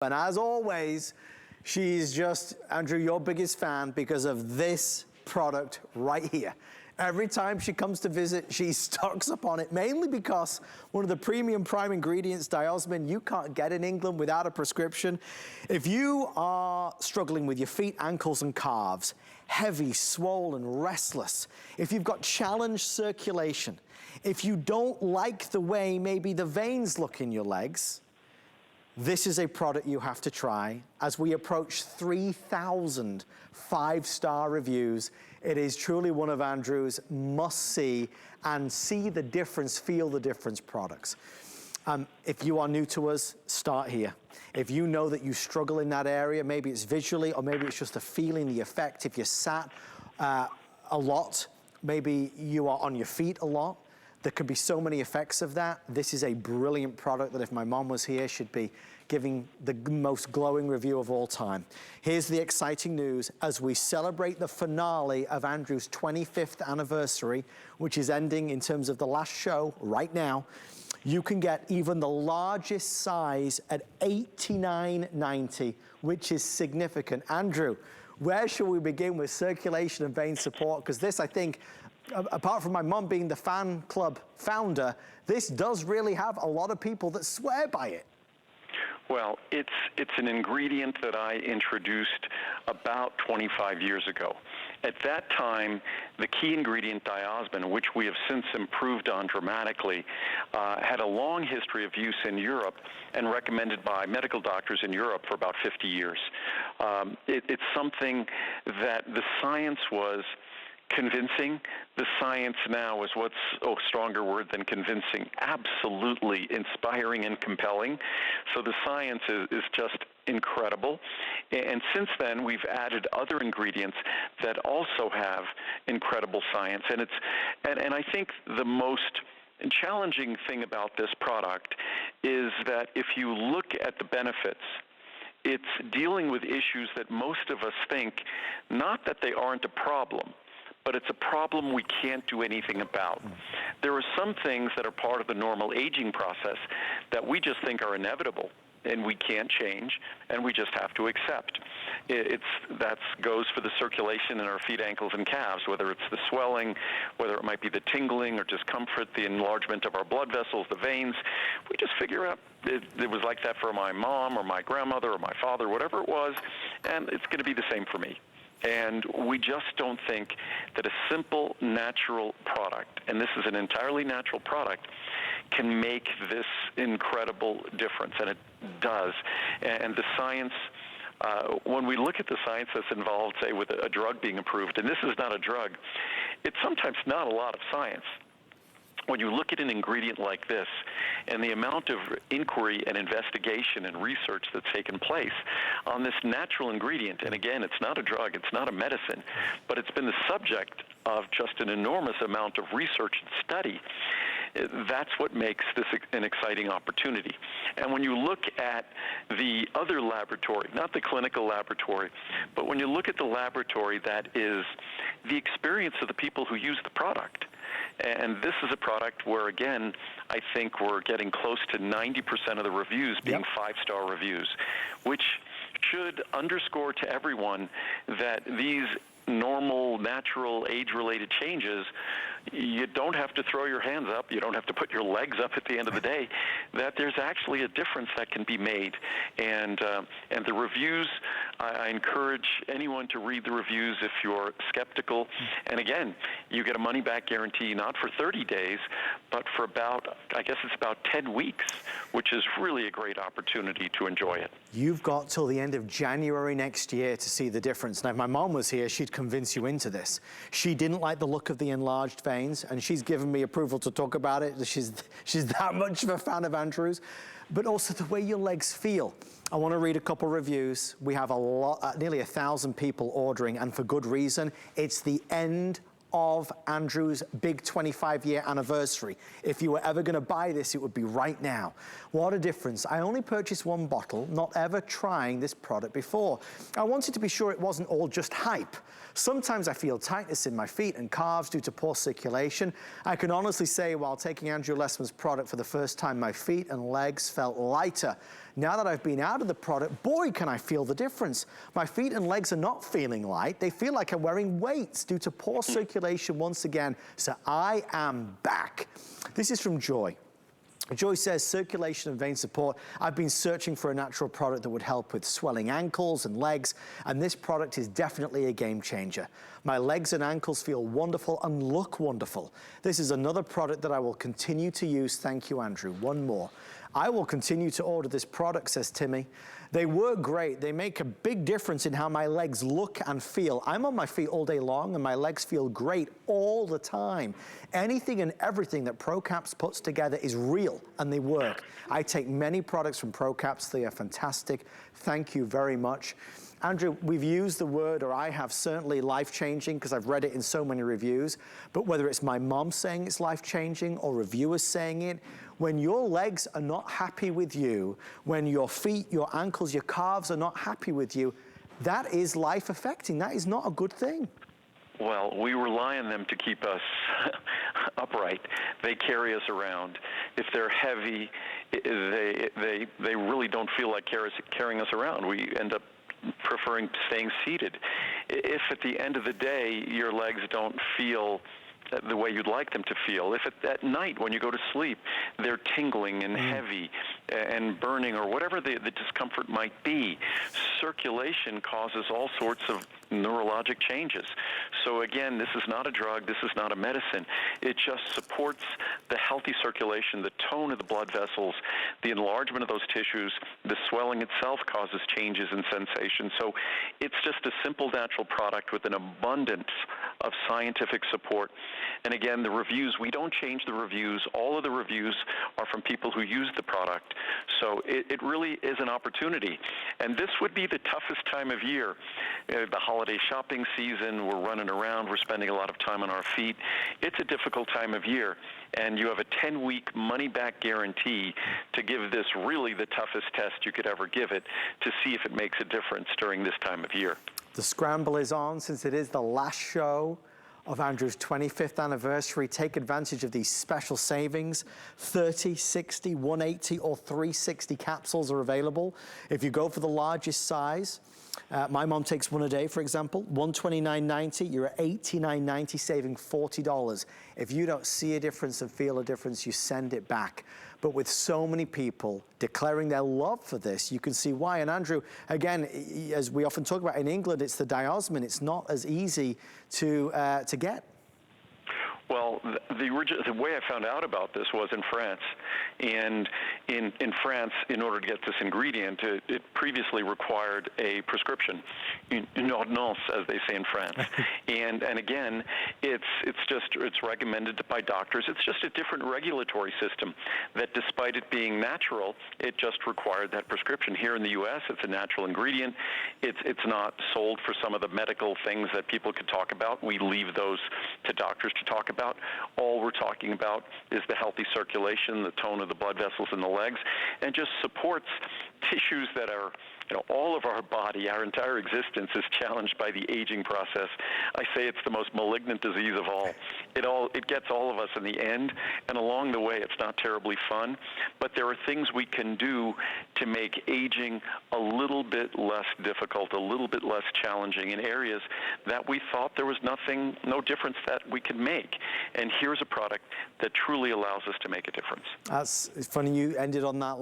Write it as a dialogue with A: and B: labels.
A: And as always, she's just, Andrew, your biggest fan because of this product right here. Every time she comes to visit, she stocks up on it, mainly because one of the premium prime ingredients, Diosmin, you can't get in England without a prescription. If you are struggling with your feet, ankles, and calves, heavy, swollen, restless, if you've got challenged circulation, if you don't like the way maybe the veins look in your legs, this is a product you have to try. As we approach 3,000 five-star reviews, it is truly one of Andrew's must-see and see the difference, feel the difference products. If you are new to us, start here. If you know that you struggle in that area, maybe it's visually or maybe it's just a feeling, the effect. If you're sat a lot, maybe you are on your feet a lot, there could be so many effects of that. This is a brilliant product that if my mom was here, she'd be giving the most glowing review of all time. Here's the exciting news. As we celebrate the finale of Andrew's 25th anniversary, which is ending in terms of the last show right now, you can get even the largest size at $89.90, which is significant. Andrew, where should we begin with circulation and vein support? Because this, I think, apart from my mom being the fan club founder, this does really have a lot of people that swear by it.
B: Well, it's an ingredient that I introduced about 25 years ago. At that time, the key ingredient, Diosmin, which we have since improved on dramatically, had a long history of use in Europe and recommended by medical doctors in Europe for about 50 years. It's something that the science was convincing. The science now is what's a stronger word than convincing. Absolutely inspiring and compelling. So the science is just incredible. And since then, we've added other ingredients that also have incredible science. And I think the most challenging thing about this product is that if you look at the benefits, it's dealing with issues that most of us think, not that they aren't a problem, but it's a problem we can't do anything about. There are some things that are part of the normal aging process that we just think are inevitable and we can't change, and we just have to accept. That goes for the circulation in our feet, ankles, and calves, whether it's the swelling, whether it might be the tingling or discomfort, the enlargement of our blood vessels, the veins. We just figure out it was like that for my mom or my grandmother or my father, whatever it was, and it's going to be the same for me. And we just don't think that a simple natural product, and this is an entirely natural product, can make this incredible difference, and it does. And the science, when we look at the science that's involved, say, with a drug being approved, and this is not a drug, it's sometimes not a lot of science. When you look at an ingredient like this and the amount of inquiry and investigation and research that's taken place on this natural ingredient, and again, it's not a drug, it's not a medicine, but it's been the subject of just an enormous amount of research and study, that's what makes this an exciting opportunity. And when you look at the other laboratory, not the clinical laboratory, but when you look at the laboratory that is the experience of the people who use the product, and this is a product where, again, I think we're getting close to 90% of the reviews being five-star reviews, which should underscore to everyone that these normal, natural, age-related changes, you don't have to throw your hands up, you don't have to put your legs up at the end of the day, that there's actually a difference that can be made. And the reviews, I encourage anyone to read the reviews if you're skeptical. And again, you get a money-back guarantee not for 30 days, but for about, I guess it's about 10 weeks, which is really a great opportunity to enjoy it.
A: You've got till the end of January next year to see the difference. Now, if my mom was here, she'd convince you into this. She didn't like the look of the enlarged veins, and she's given me approval to talk about it. She's that much of a fan of Andrew's, but also the way your legs feel. I want to read a couple reviews. We have a lot, nearly 1,000 people ordering, and for good reason. It's the end of Andrew's big 25-year anniversary. If you were ever going to buy this, it would be right now. What a difference. I only purchased one bottle, not ever trying this product before. I wanted to be sure it wasn't all just hype. Sometimes I feel tightness in my feet and calves due to poor circulation. I can honestly say while taking Andrew Lessman's product for the first time, my feet and legs felt lighter. Now that I've been out of the product, boy, can I feel the difference. My feet and legs are not feeling light. They feel like I'm wearing weights due to poor circulation once again. So I am back. This is from Joy. Joy says, circulation and vein support. I've been searching for a natural product that would help with swelling ankles and legs, and this product is definitely a game changer. My legs and ankles feel wonderful and look wonderful. This is another product that I will continue to use. Thank you, Andrew. One more. I will continue to order this product, says Timmy. They work great. They make a big difference in how my legs look and feel. I'm on my feet all day long and my legs feel great all the time. Anything and everything that ProCaps puts together is real and they work. I take many products from ProCaps. They are fantastic. Thank you very much. Andrew, we've used the word, or I have, certainly life-changing, because I've read it in so many reviews, but whether it's my mom saying it's life-changing or reviewers saying it, when your legs are not happy with you, when your feet, your ankles, your calves are not happy with you, that is life-affecting. That is not a good thing.
B: Well, we rely on them to keep us upright. They carry us around. If they're heavy, they really don't feel like carrying us around. We end up preferring staying seated. If at the end of the day your legs don't feel the way you'd like them to feel, if at night when you go to sleep they're tingling and heavy and burning or whatever the discomfort might be, circulation causes all sorts of neurologic changes. So again, this is not a drug, this is not a medicine. It just supports the healthy circulation, the tone of the blood vessels, the enlargement of those tissues. The swelling itself causes changes in sensation. So it's just a simple natural product with an abundance of scientific support. And again, the reviews, we don't change the reviews. All of the reviews are from people who use the product. So it really is an opportunity. And this would be the toughest time of year. The holiday shopping season, we're running around, we're spending a lot of time on our feet. It's a difficult time of year. And you have a 10-week money-back guarantee to give this really the toughest test you could ever give it to see if it makes a difference during this time of year.
A: The scramble is on since it is the last show of Andrew's 25th anniversary. Take advantage of these special savings. 30, 60, 180, or 360 capsules are available. If you go for the largest size, my mom takes one a day, for example, $129.90, you're at $89.90, saving $40. If you don't see a difference and feel a difference, you send it back. But with so many people declaring their love for this, you can see why. And Andrew, again, as we often talk about in England, it's the Diosmin. It's not as easy to get.
B: Well, the way I found out about this was in France. And in France, in order to get this ingredient, it previously required a prescription, une ordonnance, as they say in France. and again, it's recommended by doctors. It's just a different regulatory system that, despite it being natural, it just required that prescription. Here in the U.S., it's a natural ingredient. It's not sold for some of the medical things that people could talk about. We leave those to doctors to talk about. All we're talking about is the healthy circulation, the tone of the blood vessels in the legs, and just supports tissues that are, all of our body, our entire existence is challenged by the aging process. I say it's the most malignant disease of all. It gets all of us in the end, and along the way, it's not terribly fun, but there are things we can do to make aging a little bit less difficult, a little bit less challenging in areas that we thought there was no difference that we could make. And here's a product that truly allows us to make a difference.
A: It's funny you ended on that.